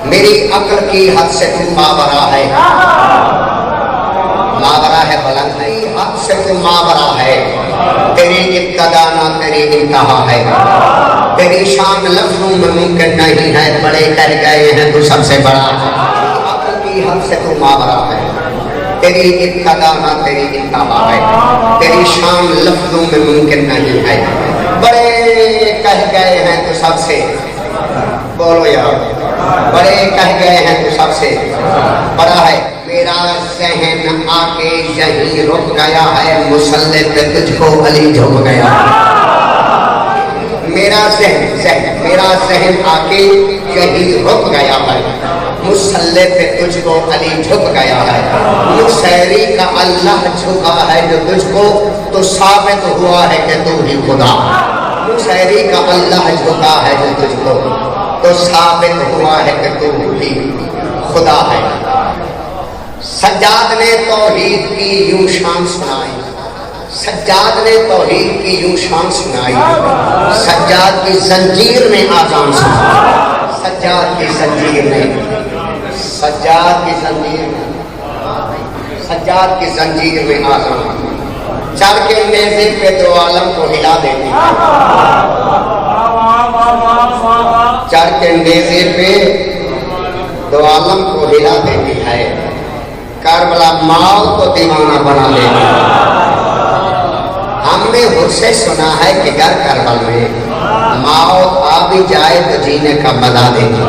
میری عقل کی حد سے تو ماورا ہے، ماورا ہے بلند نہیں، حد سے تو ماورا ہے، تیری ابتدا نہ تیری انتہا ہے، تیری شان لفظوں میں ممکن نہیں ہے، بڑے کہہ گئے ہیں تو سب سے بڑا ہے، عقل کی حد سے تو ماورا ہے، تیری ابتدا نہ تیری انتہا ہے، تیری شان لفظوں میں ممکن نہیں ہے، بڑے کہہ گئے ہیں تو سب سے، بولو یار، بڑے کہہ گئے ہیں تو سب سے بڑا ہے، میرا ذہن آ کے یہیں رک گیا ہے، مسلح پہ تجھ کو علی جھک گیا، میرا ذہن آ کے یہیں رک گیا ہے، مسلح پہ تجھ کو علی جھک گیا ہے، مشہری کا اللہ جھکا ہے جو تجھ کو، تو ثابت ہوا ہے کہ تو ہی خدا، مشہری کا اللہ جھکا ہے جو تجھ کو، تو ثابت ہوا ہے کہ تو ہی خدا ہے۔ سجاد نے توحید کی یوں شان سنائی، سجاد نے توحید کی یوں شان سنائی، سجاد کی زنجیر میں آزان سنائی، سجاد کی زنجیر میں، سجاد کی زنجیر میں، سجاد کی زنجیر میں آزان، چل کے نیزے پہ دو عالم کو ہلا دیتی، چل کے نیزے پہ دو عالم کو ہلا دیتی ہے، کربلا ماؤ کو دیوانہ بنا لیتی، ہم نے خود سے سنا ہے کہ گر کربلا میں ماؤ آ بھی جائے تو جینے کا مزہ دیتی۔